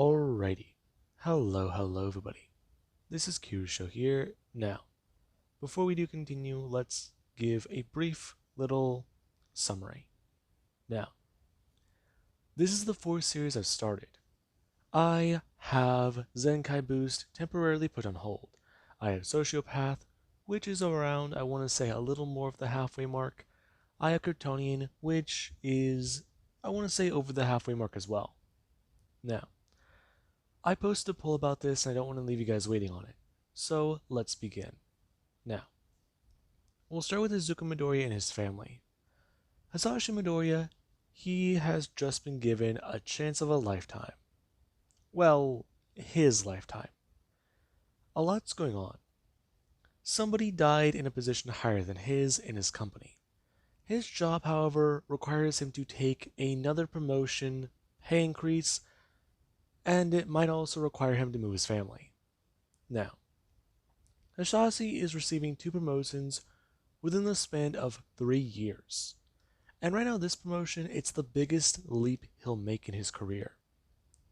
Alrighty. Hello everybody. This is Q's show here. Now, before we do continue, let's give a brief little summary. Now, this is the fourth series I've started. I have Zenkai Boost temporarily put on hold. I have Sociopath, which is around, I want to say, a little more of the halfway mark. I have Kryptonian, which is, I want to say, over the halfway mark as well. Now, I posted a poll about this and I don't want to leave you guys waiting on it. So let's begin. Now, we'll start with Izuku Midoriya and his family. Hasashi Midoriya, he has just been given a chance of a lifetime. Well, his lifetime. A lot's going on. Somebody died in a position higher than his in his company. His job, however, requires him to take another promotion, pay increase, and it might also require him to move his family. Now, Hasashi is receiving two promotions within the span of 3 years. And right now this promotion, it's the biggest leap he'll make in his career.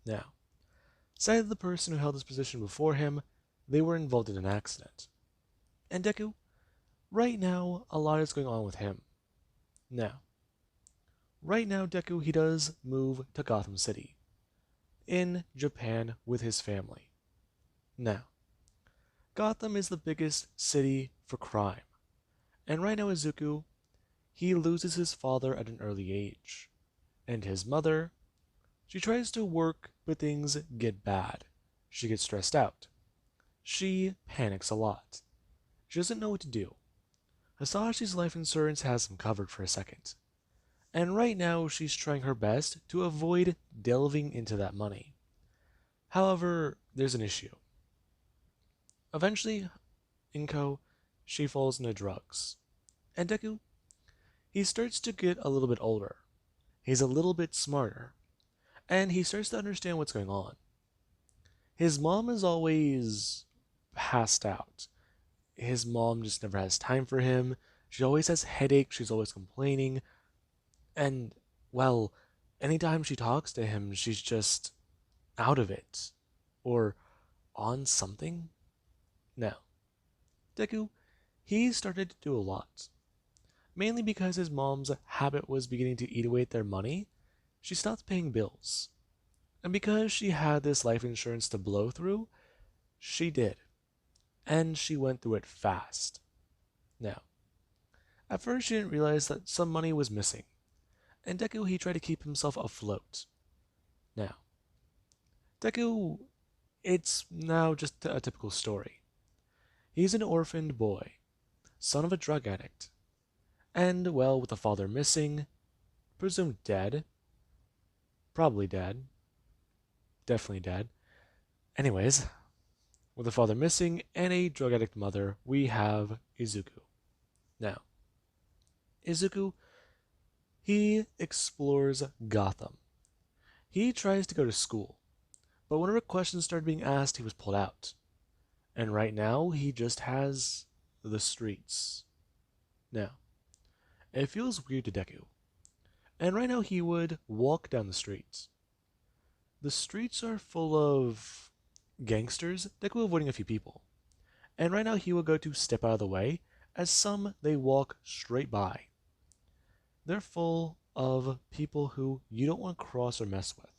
Now, sadly the person who held this position before him, they were involved in an accident. And Deku, right now, a lot is going on with him. Now, right now Deku, he does move to Gotham City, in Japan with his family. Now, Gotham is the biggest city for crime. And right now Izuku, he loses his father at an early age. And his mother, she tries to work, but things get bad. She gets stressed out. She panics a lot. She doesn't know what to do. Hasashi's life insurance has him covered for a second. And right now she's trying her best to avoid delving into that money. However, there's an issue. Eventually, Inko, she falls into drugs. And Deku, he starts to get a little bit older. He's a little bit smarter. And he starts to understand what's going on. His mom is always passed out. His mom just never has time for him. She always has headaches. She's always complaining. And, well, anytime she talks to him, she's just out of it. Or on something. Now, Deku, he started to do a lot. Mainly because his mom's habit was beginning to eat away at their money, she stopped paying bills. And because she had this life insurance to blow through, she did. And she went through it fast. Now, at first she didn't realize that some money was missing. And Deku, he tried to keep himself afloat. Now, Deku, it's now just a typical story. He's an orphaned boy, son of a drug addict. And, well, with a father missing, presumed dead, probably dead, definitely dead. Anyways, with a father missing and a drug addict mother, we have Izuku. Now, Izuku, he explores Gotham. He tries to go to school, but whenever questions started being asked, he was pulled out. And right now, he just has the streets. Now, it feels weird to Deku. And right now, he would walk down the streets. The streets are full of gangsters, Deku avoiding a few people. And right now, he will go to step out of the way, as some, they walk straight by. They're full of people who you don't want to cross or mess with.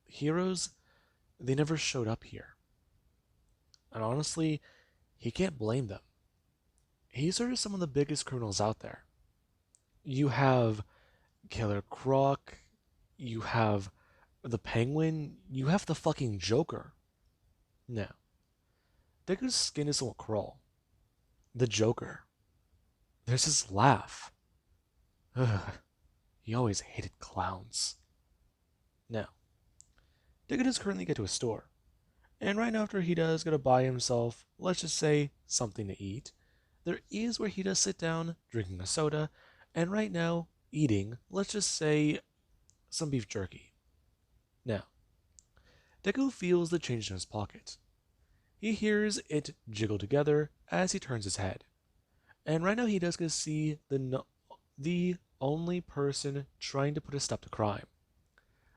Heroes, they never showed up here. And honestly, he can't blame them. These are some of the biggest criminals out there. You have Killer Croc, you have the Penguin, you have the fucking Joker. Now, Deku's skin is somewhat crawl. The Joker. There's his laugh. Ugh, he always hated clowns. Now, Deku does currently get to a store. And right after he does go to buy himself, let's just say, something to eat, there is where he does sit down, drinking a soda, and right now, eating, let's just say, some beef jerky. Now, Deku feels the change in his pocket. He hears it jiggle together as he turns his head. And right now he does get to see the only person trying to put a stop to crime.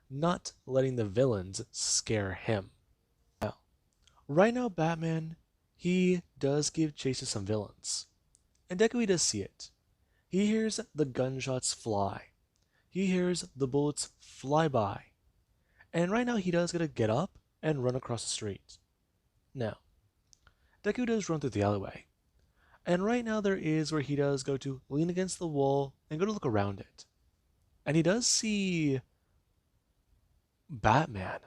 not letting the villains scare him. Now, right now, Batman, he does give chase to some villains. And Deku does see it. He hears the gunshots fly. He hears the bullets fly by. And right now, he does get to get up and run across the street. Now, Deku does run through the alleyway. And right now, there is where he does go to lean against the wall and go to look around it. And he does see Batman.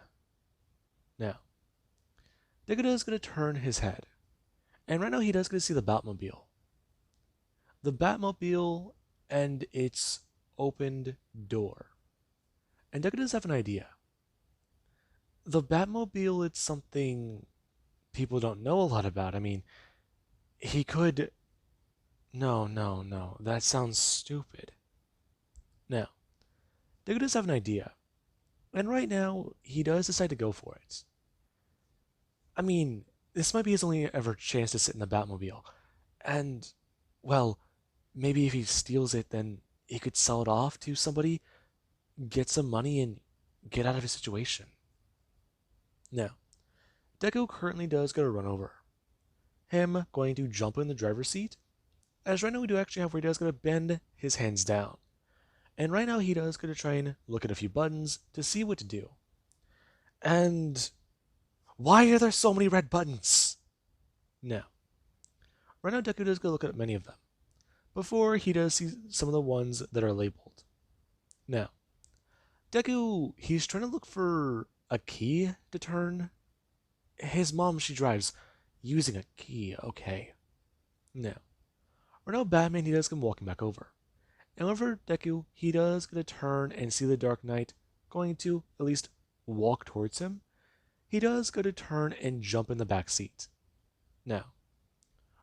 Now, Deku does going to turn his head. And right now, he does get to see the Batmobile. The Batmobile and its opened door. And Deku does have an idea. The Batmobile is something people don't know a lot about. I mean, he could. No, no, no. That sounds stupid. Now, Deku does have an idea. And right now, he does decide to go for it. I mean, this might be his only ever chance to sit in the Batmobile. And, well, maybe if he steals it, then he could sell it off to somebody, get some money, and get out of his situation. Now, Deku currently does go to run over. Him going to jump in the driver's seat, as right now we do actually have where he does go to bend his hands down. And right now he does go to try and look at a few buttons to see what to do. And why are there so many red buttons? Now, right now Deku does go look at many of them, before he does see some of the ones that are labeled. Now, Deku, he's trying to look for a key to turn. His mom, she drives using a key, okay. Now, right now Batman, he does come walking back over. And over Deku, he does get a turn and see the Dark Knight going to at least walk towards him. He does go to turn and jump in the back seat. Now,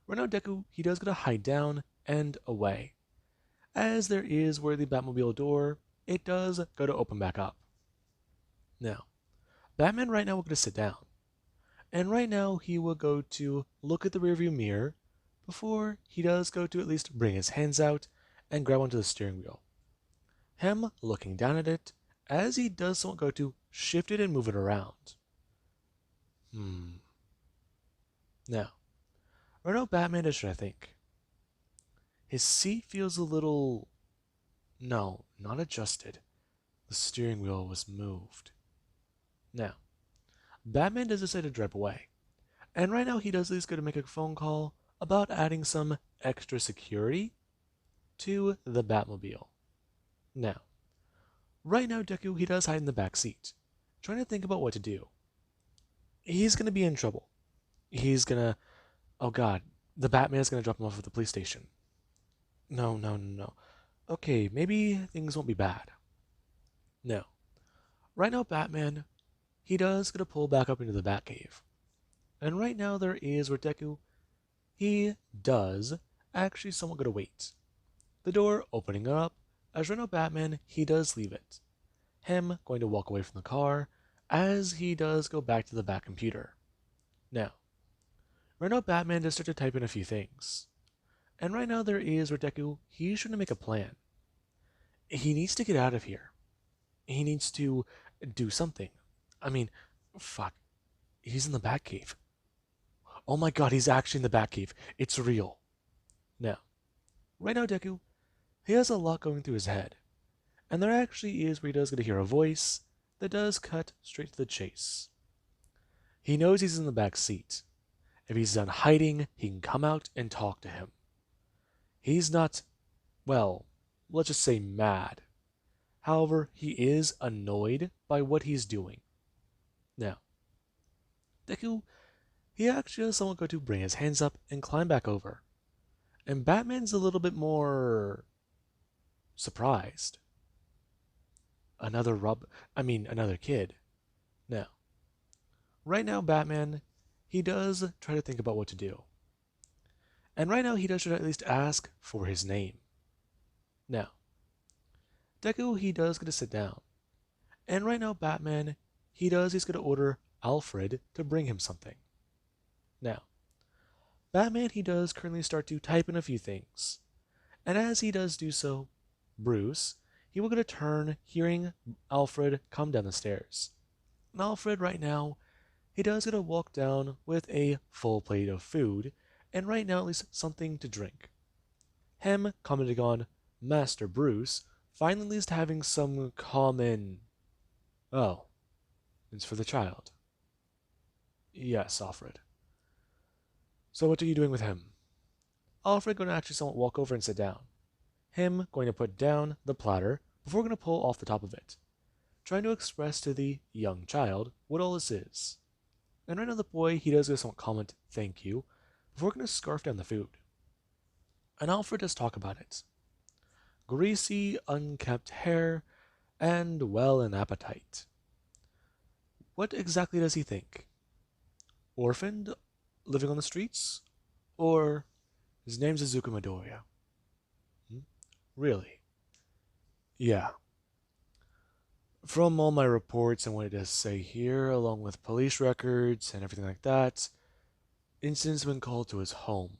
right now Deku, he does go to hide down and away. As there is where the Batmobile door, it does go to open back up. Now, Batman right now will go to sit down. And right now he will go to look at the rearview mirror before he does go to at least bring his hands out and grab onto the steering wheel. Him looking down at it as he does somewhat go to shift it and move it around. Now, right now Batman is trying to think. His seat feels a little... No, not adjusted. The steering wheel was moved. Now, Batman does decide to drive away. And right now he does at least go to make a phone call about adding some extra security to the Batmobile. Now, right now Deku, he does hide in the back seat, trying to think about what to do. He's going to be in trouble. He's going to... Oh god, the Batman is going to drop him off at the police station. No, no, no, no. Okay, maybe things won't be bad. No. Right now Batman, he does get to pull back up into the Batcave. And right now there is where Deku, he does actually somewhat go to wait. The door opening up, as right now Batman, he does leave it. Him going to walk away from the car, as he does go back to the Bat computer. Now, right now Batman does start to type in a few things. And right now there is where Deku, he's trying to make a plan. He needs to get out of here. He needs to do something. I mean, fuck. He's in the Batcave. Oh my god, he's actually in the Batcave. It's real. Now, right now Deku, he has a lot going through his head. And there actually is where he does get to hear a voice that does cut straight to the chase. He knows he's in the back seat. If he's done hiding, he can come out and talk to him. He's not, well, let's just say mad. However, he is annoyed by what he's doing. Now, Deku, he actually does somewhat go to bring his hands up and climb back over. And Batman's a little bit more surprised. Another kid. Now, right now Batman, he does try to think about what to do. And right now he does try to at least ask for his name. Now, Deku, he does get to sit down. And right now Batman, he's going to order Alfred to bring him something. Now, Batman, he does currently start to type in a few things. And as he does do so, Bruce, he will get a turn hearing Alfred come down the stairs. And Alfred, right now, he does get a walk down with a full plate of food, and right now at least something to drink. Him commenting on Master Bruce finally at least having some common. Oh, it's for the child. Yes, Alfred. So what are you doing with him? Alfred going to actually somewhat walk over and sit down. Him going to put down the platter before going to pull off the top of it, trying to express to the young child what all this is. And right now the boy, he does this one comment, thank you, before going to scarf down the food. And Alfred does talk about it. Greasy, unkempt hair, and well an appetite. What exactly does he think? Orphaned? Living on the streets? Or his name's Izuku Midoriya? Hmm? Really? Yeah. From all my reports and what it does say here, along with police records and everything like that, incidents been called to his home.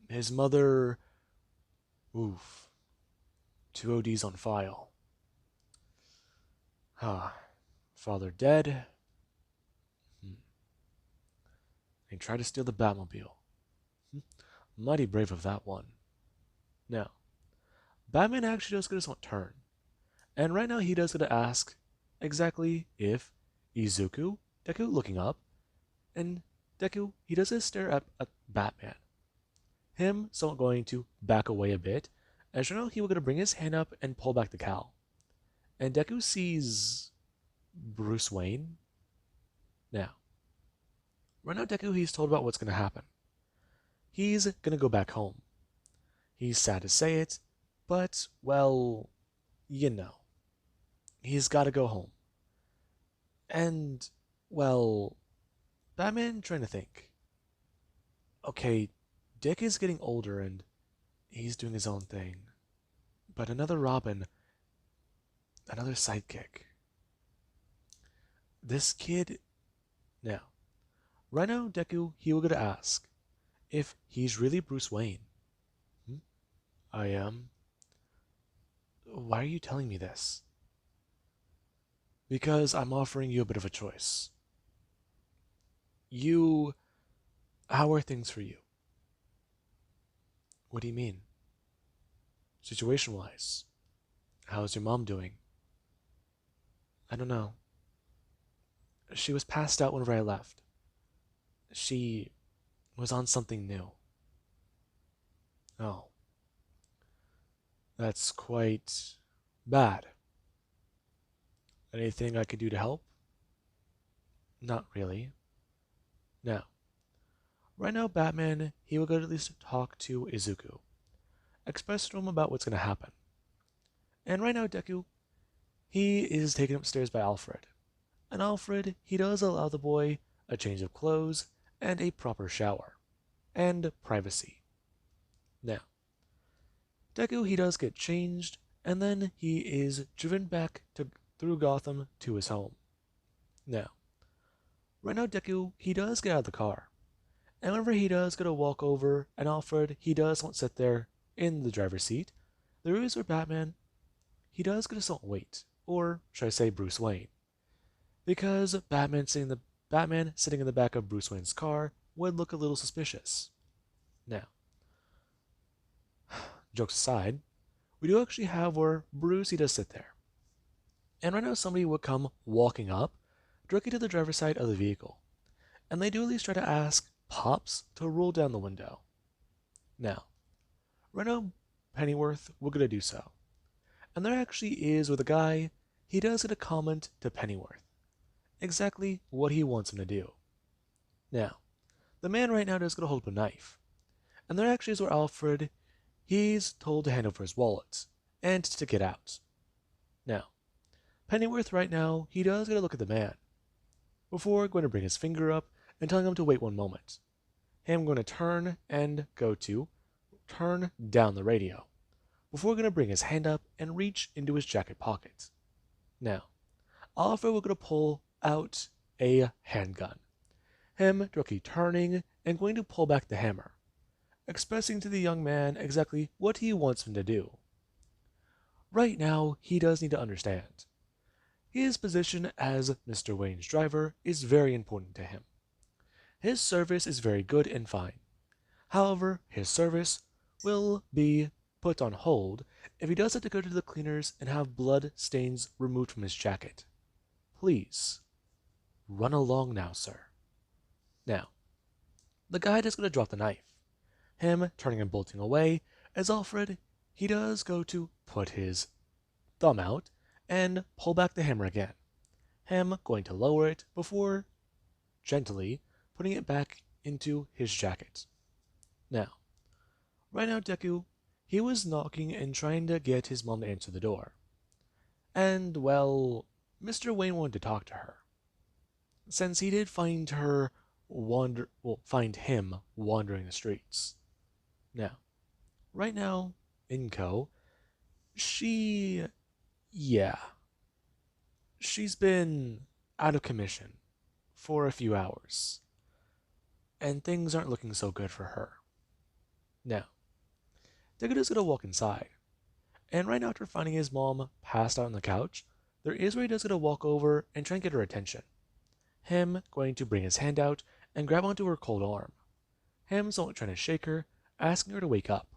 His mother, oof, 2 ODs on file. Ah, father dead. He tried to steal the Batmobile. Mighty brave of that one. Now, Batman actually does get his own turn. And right now he does get to ask exactly if Izuku, Deku looking up, and Deku, he does get to stare at Batman. Him somewhat going to back away a bit, as right now he will get to bring his hand up and pull back the cowl. And Deku sees Bruce Wayne. Now, right now Deku, he's told about what's going to happen. He's going to go back home. He's sad to say it, but, well, you know. He's got to go home. And, well, Batman trying to think. Okay, Dick is getting older and he's doing his own thing. But another Robin, another sidekick. This kid. Now, right now, Deku, he will get to ask if he's really Bruce Wayne. I am. Why are you telling me this? Because I'm offering you a bit of a choice. You. How are things for you? What do you mean? Situation wise. How's your mom doing? I don't know. She was passed out whenever I left. She was on something new. Oh. That's quite bad. Anything I could do to help? Not really. Now, right now, Batman, he will go to at least talk to Izuku. Express to him about what's going to happen. And right now, Deku, he is taken upstairs by Alfred. And Alfred, he does allow the boy a change of clothes and a proper shower. And privacy. Now, Deku, he does get changed, and then he is driven back through Gotham to his home. Now, right now, Deku, he does get out of the car. And whenever he does get a walk over, and Alfred, he does want to sit there in the driver's seat, there is where Batman, he does get to wait. Or should I say Bruce Wayne? Because Batman sitting in the back of Bruce Wayne's car would look a little suspicious. Now, jokes aside, we do actually have where Bruce, he does sit there. And right now somebody would come walking up directly to the driver's side of the vehicle. And they do at least try to ask Pops to roll down the window. Now, right now Pennyworth will get to do so. And there actually is with a guy, he does get a comment to Pennyworth. Exactly what he wants him to do. Now, the man right now does get a hold of a knife. And there actually is where Alfred, he's told to hand over his wallet and to get out. Now, Pennyworth right now, he does get a look at the man before going to bring his finger up and telling him to wait one moment. Him going to turn and go to turn down the radio before going to bring his hand up and reach into his jacket pocket. Now, Alfred will going to pull out a handgun. Him directly turning and going to pull back the hammer, expressing to the young man exactly what he wants him to do. Right now, he does need to understand. His position as Mr. Wayne's driver is very important to him. His service is very good and fine. However, his service will be put on hold if he does have to go to the cleaners and have blood stains removed from his jacket. Please, run along now, sir. Now, the guide is going to drop the knife. Him turning and bolting away, as Alfred, he does go to put his thumb out and pull back the hammer again. Him going to lower it before gently putting it back into his jacket. Now, right now, Deku, he was knocking and trying to get his mom to answer the door. And, well, Mr. Wayne wanted to talk to her. Since he did find him wandering the streets. Now, right now, Inko, she, yeah, she's been out of commission for a few hours, and things aren't looking so good for her. Now, Deguda's gonna walk inside, and right after finding his mom passed out on the couch, there is where he does gonna walk over and try and get her attention. Him going to bring his hand out and grab onto her cold arm. Him somewhat trying to shake her, asking her to wake up.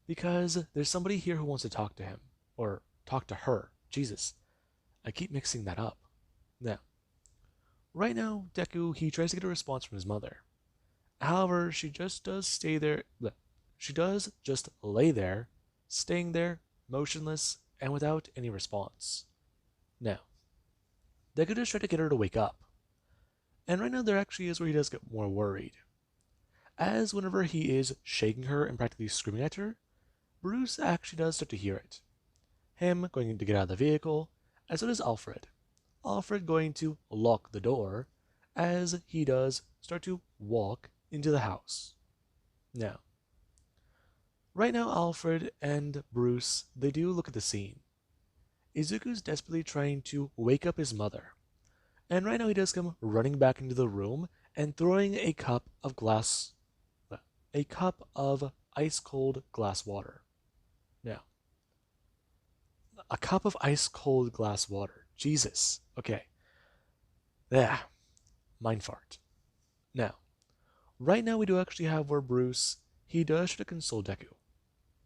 Because there's somebody here who wants to talk to him. Or talk to her. Jesus. I keep mixing that up. Now, right now, Deku, he tries to get a response from his mother. However, she just does stay there. She does just lay there, staying there, motionless, and without any response. Now, Deku does try to get her to wake up. And right now, there actually is where he does get more worried. As whenever he is shaking her and practically screaming at her, Bruce actually does start to hear it. Him going to get out of the vehicle, as so does Alfred. Alfred going to lock the door, as he does start to walk into the house. Now, right now Alfred and Bruce, they do look at the scene. Izuku's desperately trying to wake up his mother. And right now he does come running back into the room and throwing a cup of ice cold glass water. Now, a cup of ice cold glass water. Jesus. Okay. Yeah. Mind fart. Now, right now we do actually have where Bruce, he does try to console Deku.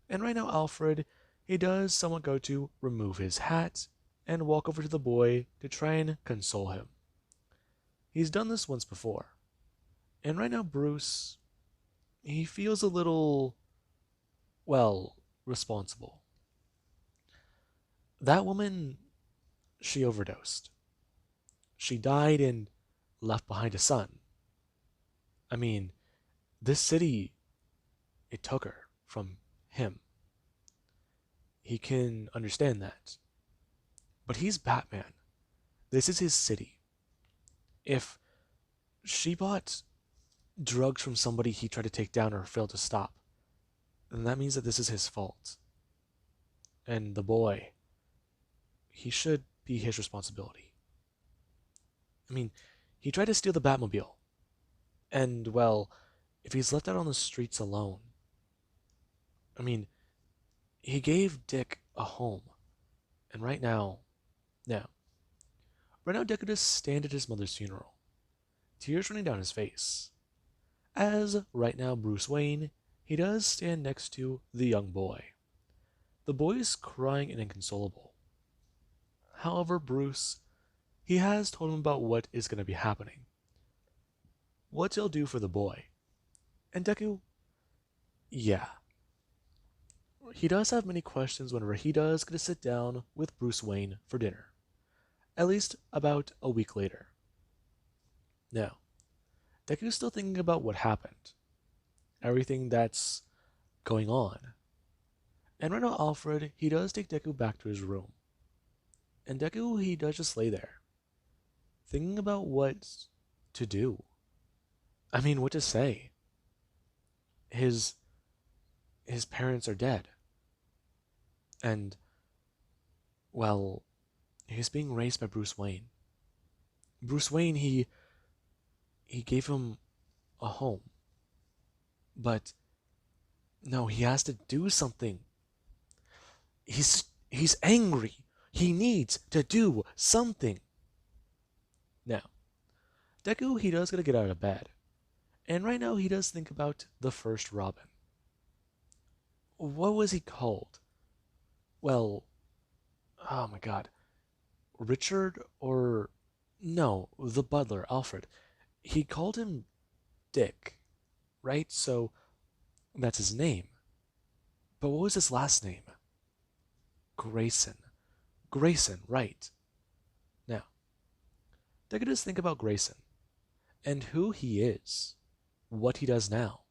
And right now Alfred, he does somewhat go to remove his hat and walk over to the boy to try and console him. He's done this once before. And right now Bruce, he feels a little, well, responsible. That woman, she overdosed. She died and left behind a son. I mean, this city, it took her from him. He can understand that. But he's Batman. This is his city. If she bought drugs from somebody he tried to take down or failed to stop, then that means that this is his fault. And the boy, he should be his responsibility. I mean, he tried to steal the Batmobile. And, well, if he's left out on the streets alone, I mean, he gave Dick a home. And right now, Deku does stand at his mother's funeral, tears running down his face. As, right now, Bruce Wayne, he does stand next to the young boy. The boy is crying and inconsolable. However, Bruce, he has told him about what is going to be happening. What he'll do for the boy. And Deku, yeah. He does have many questions whenever he does get to sit down with Bruce Wayne for dinner. At least about a week later. Now, Deku's still thinking about what happened. Everything that's going on. And right now Alfred, he does take Deku back to his room. And Deku, he does just lay there. Thinking about what to do. I mean, what to say. His parents are dead. And, well, he's being raised by Bruce Wayne. Bruce Wayne, he gave him a home. But, no, he has to do something. He's angry. He needs to do something. Now, Deku, he does gotta get out of bed. And right now he does think about the first Robin. What was he called? Well, oh my god. Richard or no, the butler, Alfred. He called him Dick, right? So that's his name. But what was his last name? Grayson. Grayson, right. Now, take a just think about Grayson and who he is, what he does now.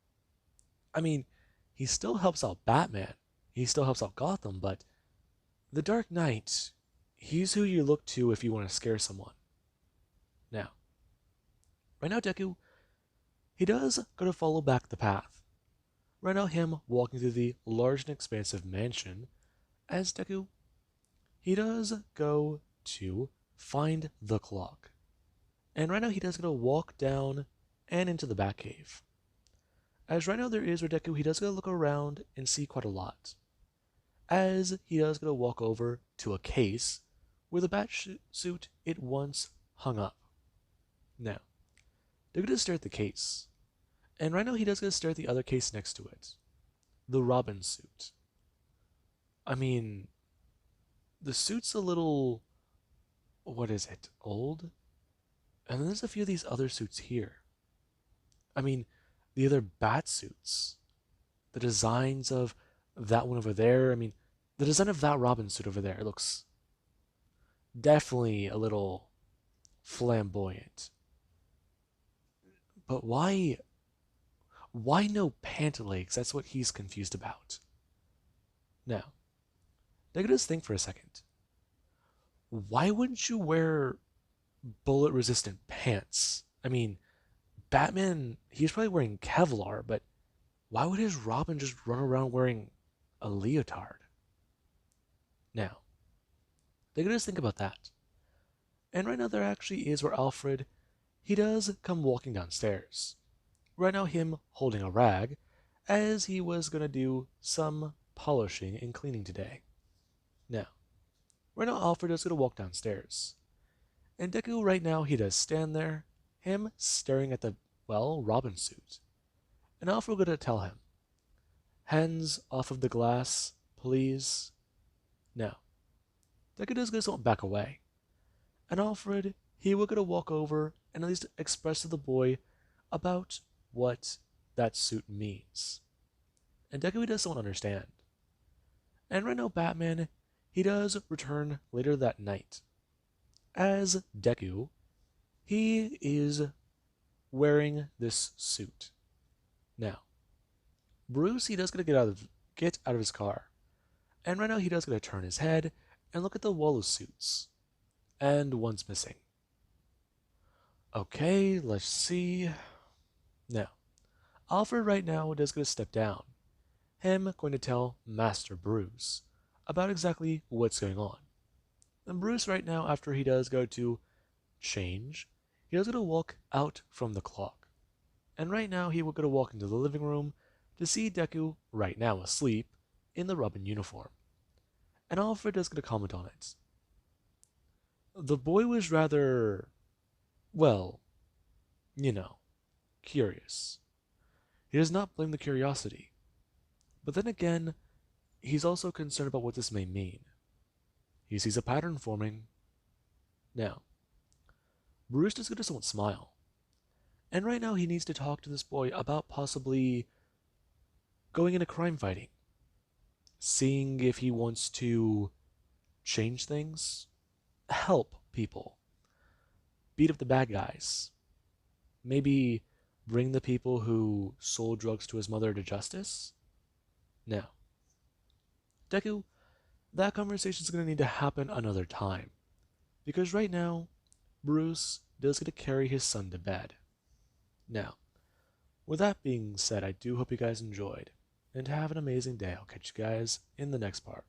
I mean, he still helps out Batman, he still helps out Gotham, but the Dark Knight, he's who you look to if you want to scare someone. Now, right now, Deku, he does go to follow back the path. Right now, him walking through the large and expansive mansion, as Deku, he does go to find the clock. And right now, he does go to walk down and into the Batcave. As right now there is where Deku, he does go to look around and see quite a lot. As he does go to walk over to a case where the bat suit it once hung up. Now, Deku does stare at the case. And right now he does go to stare at the other case next to it. The Robin suit. I mean, the suit's a little, what is it, old? And then there's a few of these other suits here. I mean, the other bat suits. The designs of that one over there. I mean, the design of that Robin suit over there looks definitely a little flamboyant. But why no pant legs? That's what he's confused about. Now, take just think for a second. Why wouldn't you wear bullet resistant pants? I mean, Batman, he's probably wearing Kevlar, but why would his Robin just run around wearing a leotard? Now, they can just think about that. And right now there actually is where Alfred, he does come walking downstairs. Right now him holding a rag, as he was gonna do some polishing and cleaning today. Now, right now Alfred is gonna walk downstairs. And Deku right now he does stand there, him staring at the, well, Robin suit. And Alfred gonna tell him, hands off of the glass, please. Now, Deku does gonna back away. And Alfred, he will gonna walk over and at least express to the boy about what that suit means. And Deku doesn't understand. And right now Batman, he does return later that night. As Deku, he is wearing this suit. Now, Bruce, he does gonna get out of his car. And right now he does gonna turn his head and look at the wall of suits. And one's missing. Okay, let's see. Now, Alfred right now is going to step down. Him going to tell Master Bruce about exactly what's going on. And Bruce right now, after he does go to change, he does going to walk out from the clock. And right now he will go to walk into the living room to see Deku right now asleep in the Robin uniform. And Alfred is going to comment on it. The boy was rather, well, curious. He does not blame the curiosity. But then again, he's also concerned about what this may mean. He sees a pattern forming. Now, Bruce is going to somewhat smile. And right now he needs to talk to this boy about possibly going into crime fighting. Seeing if he wants to change things, help people, beat up the bad guys, maybe bring the people who sold drugs to his mother to justice? Now, Deku, that conversation is going to need to happen another time. Because right now, Bruce does get to carry his son to bed. Now, with that being said, I do hope you guys enjoyed. And have an amazing day. I'll catch you guys in the next part.